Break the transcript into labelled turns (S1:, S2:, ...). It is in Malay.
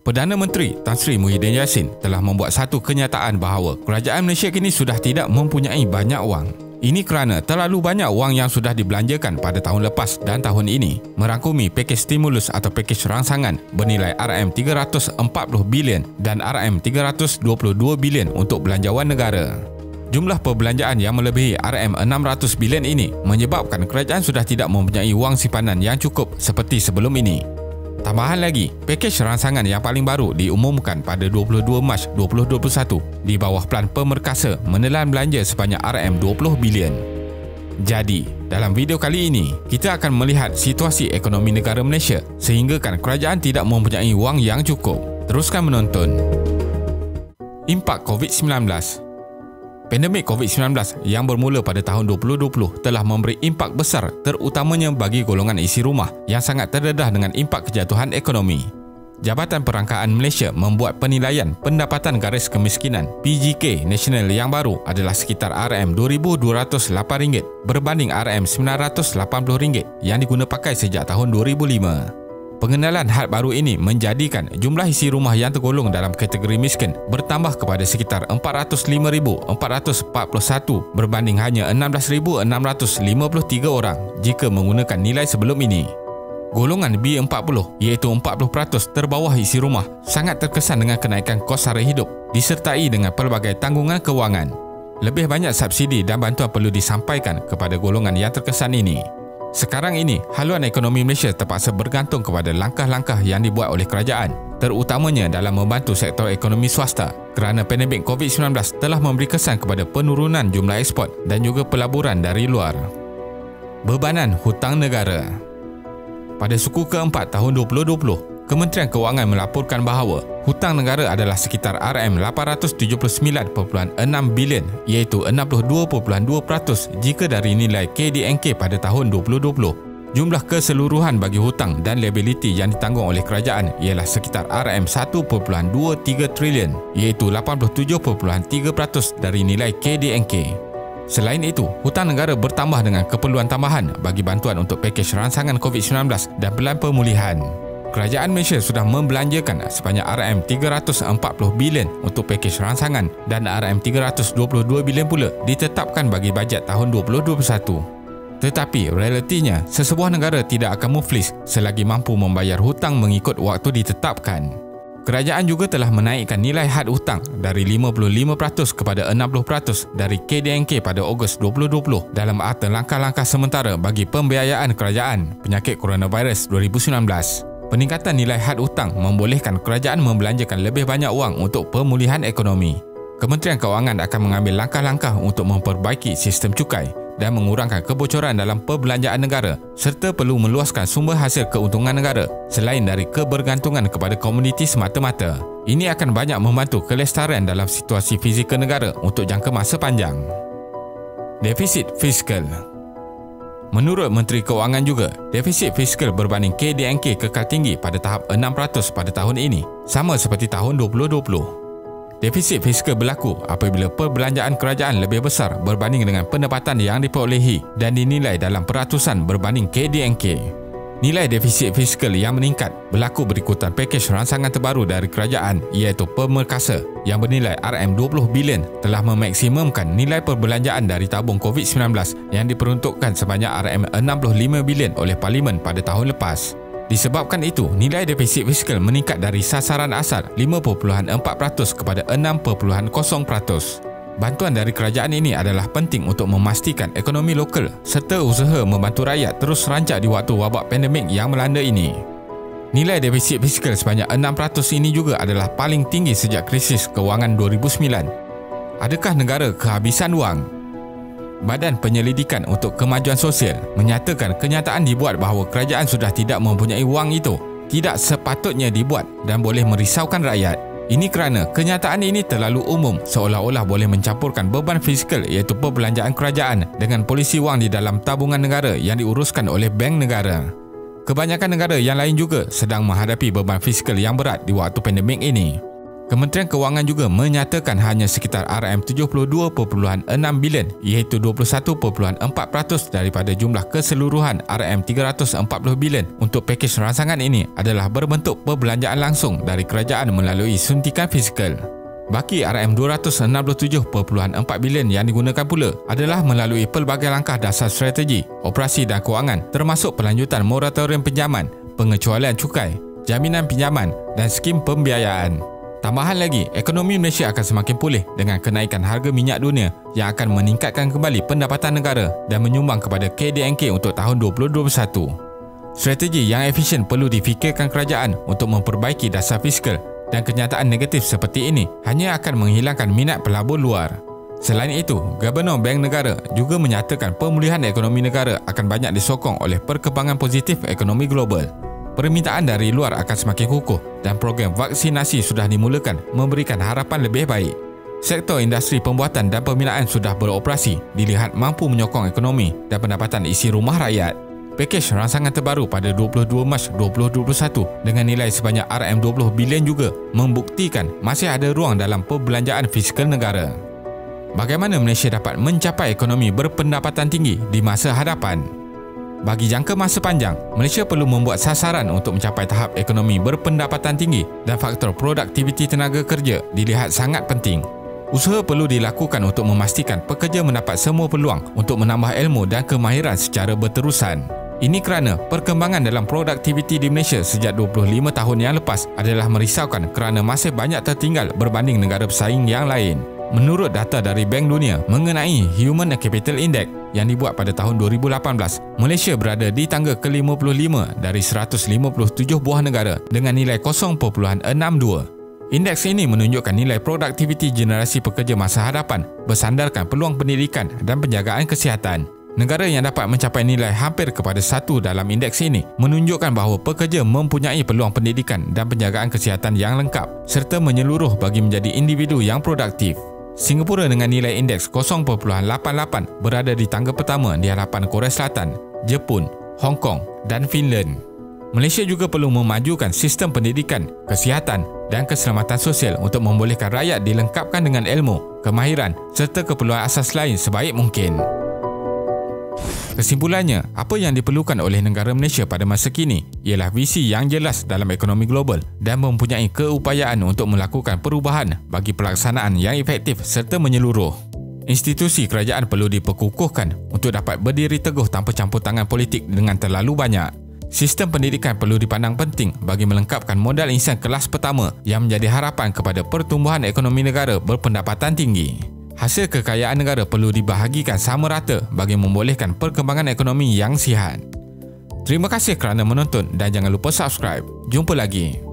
S1: Perdana Menteri Tan Sri Muhyiddin Yassin telah membuat satu kenyataan bahawa kerajaan Malaysia kini sudah tidak mempunyai banyak wang. Ini kerana terlalu banyak wang yang sudah dibelanjakan pada tahun lepas dan tahun ini, merangkumi pakej stimulus atau pakej rangsangan bernilai RM340 bilion dan RM322 bilion untuk belanjawan negara. Jumlah perbelanjaan yang melebihi RM600 bilion ini menyebabkan kerajaan sudah tidak mempunyai wang simpanan yang cukup seperti sebelum ini. Tambahan lagi, pakej rangsangan yang paling baru diumumkan pada 22 Mac 2021 di bawah Pelan Pemerkasa menelan belanja sebanyak RM20 bilion. Jadi, dalam video kali ini, kita akan melihat situasi ekonomi negara Malaysia sehinggakan kerajaan tidak mempunyai wang yang cukup. Teruskan menonton. Impak COVID-19. Pandemik COVID-19 yang bermula pada tahun 2020 telah memberi impak besar terutamanya bagi golongan isi rumah yang sangat terdedah dengan impak kejatuhan ekonomi. Jabatan Perangkaan Malaysia membuat penilaian pendapatan garis kemiskinan PGK nasional yang baru adalah sekitar RM2,208 berbanding RM980 yang diguna pakai sejak tahun 2005. Pengenalan had baru ini menjadikan jumlah isi rumah yang tergolong dalam kategori miskin bertambah kepada sekitar 405,441 berbanding hanya 16,653 orang jika menggunakan nilai sebelum ini. Golongan B40 iaitu 40% terbawah isi rumah sangat terkesan dengan kenaikan kos sara hidup disertai dengan pelbagai tanggungan kewangan. Lebih banyak subsidi dan bantuan perlu disampaikan kepada golongan yang terkesan ini. Sekarang ini, haluan ekonomi Malaysia terpaksa bergantung kepada langkah-langkah yang dibuat oleh kerajaan, terutamanya dalam membantu sektor ekonomi swasta kerana pandemik COVID-19 telah memberi kesan kepada penurunan jumlah ekspor dan juga pelaburan dari luar. Bebanan hutang negara. Pada suku keempat tahun 2020, Kementerian Kewangan melaporkan bahawa hutang negara adalah sekitar RM879.6 bilion iaitu 62.2% jika dari nilai KDNK pada tahun 2020. Jumlah keseluruhan bagi hutang dan liability yang ditanggung oleh kerajaan ialah sekitar RM1.23 trilion iaitu 87.3% dari nilai KDNK. Selain itu, hutang negara bertambah dengan keperluan tambahan bagi bantuan untuk pakej rangsangan COVID-19 dan pelan pemulihan. Kerajaan Malaysia sudah membelanjakan sebanyak RM340 bilion untuk pakej rangsangan dan RM322 bilion pula ditetapkan bagi bajet tahun 2021. Tetapi realitinya, sesebuah negara tidak akan muflis selagi mampu membayar hutang mengikut waktu ditetapkan. Kerajaan juga telah menaikkan nilai had hutang dari 55% kepada 60% dari KDNK pada Ogos 2020 dalam arti langkah-langkah sementara bagi pembiayaan kerajaan penyakit coronavirus 2019. Peningkatan nilai had hutang membolehkan kerajaan membelanjakan lebih banyak wang untuk pemulihan ekonomi. Kementerian Kewangan akan mengambil langkah-langkah untuk memperbaiki sistem cukai dan mengurangkan kebocoran dalam perbelanjaan negara serta perlu meluaskan sumber hasil keuntungan negara selain dari kebergantungan kepada komoditi semata-mata. Ini akan banyak membantu kelestarian dalam situasi fizikal negara untuk jangka masa panjang. Defisit fiskal. Menurut Menteri Kewangan juga, defisit fiskal berbanding KDNK kekal tinggi pada tahap 6% pada tahun ini, sama seperti tahun 2020. Defisit fiskal berlaku apabila perbelanjaan kerajaan lebih besar berbanding dengan pendapatan yang diperolehi dan dinilai dalam peratusan berbanding KDNK. Nilai defisit fiskal yang meningkat berlaku berikutan pakej rangsangan terbaru dari kerajaan iaitu Pemerkasa yang bernilai RM20 bilion telah memaksimumkan nilai perbelanjaan dari tabung COVID-19 yang diperuntukkan sebanyak RM65 bilion oleh Parlimen pada tahun lepas. Disebabkan itu, nilai defisit fiskal meningkat dari sasaran asal 5.4% kepada 6.0%. Bantuan dari kerajaan ini adalah penting untuk memastikan ekonomi lokal serta usaha membantu rakyat terus rancak di waktu wabak pandemik yang melanda ini. Nilai defisit fiskal sebanyak 6% ini juga adalah paling tinggi sejak krisis kewangan 2009. Adakah negara kehabisan wang? Badan Penyelidikan untuk Kemajuan Sosial menyatakan kenyataan dibuat bahawa kerajaan sudah tidak mempunyai wang itu tidak sepatutnya dibuat dan boleh merisaukan rakyat. Ini kerana kenyataan ini terlalu umum seolah-olah boleh mencampurkan beban fiskal iaitu perbelanjaan kerajaan dengan polisi wang di dalam tabungan negara yang diuruskan oleh bank negara. Kebanyakan negara yang lain juga sedang menghadapi beban fiskal yang berat di waktu pandemik ini. Kementerian Kewangan juga menyatakan hanya sekitar RM72.6 bilion iaitu 21.4% daripada jumlah keseluruhan RM340 bilion untuk pakej rangsangan ini adalah berbentuk perbelanjaan langsung dari kerajaan melalui suntikan fizikal. Baki RM267.4 bilion yang digunakan pula adalah melalui pelbagai langkah dasar strategi, operasi dan kewangan termasuk pelanjutan moratorium pinjaman, pengecualian cukai, jaminan pinjaman dan skim pembiayaan. Tambahan lagi, ekonomi Malaysia akan semakin pulih dengan kenaikan harga minyak dunia yang akan meningkatkan kembali pendapatan negara dan menyumbang kepada KDNK untuk tahun 2021. Strategi yang efisien perlu difikirkan kerajaan untuk memperbaiki dasar fiskal dan kenyataan negatif seperti ini hanya akan menghilangkan minat pelabur luar. Selain itu, Gubernur Bank Negara juga menyatakan pemulihan ekonomi negara akan banyak disokong oleh perkembangan positif ekonomi global. Permintaan dari luar akan semakin kukuh dan program vaksinasi sudah dimulakan memberikan harapan lebih baik. Sektor industri pembuatan dan pembinaan sudah beroperasi dilihat mampu menyokong ekonomi dan pendapatan isi rumah rakyat. Pakej rangsangan terbaru pada 22 Mac 2021 dengan nilai sebanyak RM20 bilion juga membuktikan masih ada ruang dalam perbelanjaan fiskal negara. Bagaimana Malaysia dapat mencapai ekonomi berpendapatan tinggi di masa hadapan? Bagi jangka masa panjang, Malaysia perlu membuat sasaran untuk mencapai tahap ekonomi berpendapatan tinggi dan faktor produktiviti tenaga kerja dilihat sangat penting. Usaha perlu dilakukan untuk memastikan pekerja mendapat semua peluang untuk menambah ilmu dan kemahiran secara berterusan. Ini kerana perkembangan dalam produktiviti di Malaysia sejak 25 tahun yang lepas adalah merisaukan kerana masih banyak tertinggal berbanding negara pesaing yang lain. Menurut data dari Bank Dunia mengenai Human Capital Index yang dibuat pada tahun 2018, Malaysia berada di tangga ke-55 dari 157 buah negara dengan nilai 0.62. Indeks ini menunjukkan nilai produktiviti generasi pekerja masa hadapan bersandarkan peluang pendidikan dan penjagaan kesihatan. Negara yang dapat mencapai nilai hampir kepada 1 dalam indeks ini menunjukkan bahawa pekerja mempunyai peluang pendidikan dan penjagaan kesihatan yang lengkap serta menyeluruh bagi menjadi individu yang produktif. Singapura dengan nilai indeks 0.88 berada di tangga pertama di hadapan Korea Selatan, Jepun, Hong Kong dan Finland. Malaysia juga perlu memajukan sistem pendidikan, kesihatan dan keselamatan sosial untuk membolehkan rakyat dilengkapkan dengan ilmu, kemahiran serta keperluan asas lain sebaik mungkin. Kesimpulannya, apa yang diperlukan oleh negara Malaysia pada masa kini ialah visi yang jelas dalam ekonomi global dan mempunyai keupayaan untuk melakukan perubahan bagi pelaksanaan yang efektif serta menyeluruh. Institusi kerajaan perlu diperkukuhkan untuk dapat berdiri teguh tanpa campur tangan politik dengan terlalu banyak. Sistem pendidikan perlu dipandang penting bagi melengkapkan modal insan kelas pertama yang menjadi harapan kepada pertumbuhan ekonomi negara berpendapatan tinggi. Hasil kekayaan negara perlu dibahagikan sama rata bagi membolehkan perkembangan ekonomi yang sihat. Terima kasih kerana menonton dan jangan lupa subscribe. Jumpa lagi.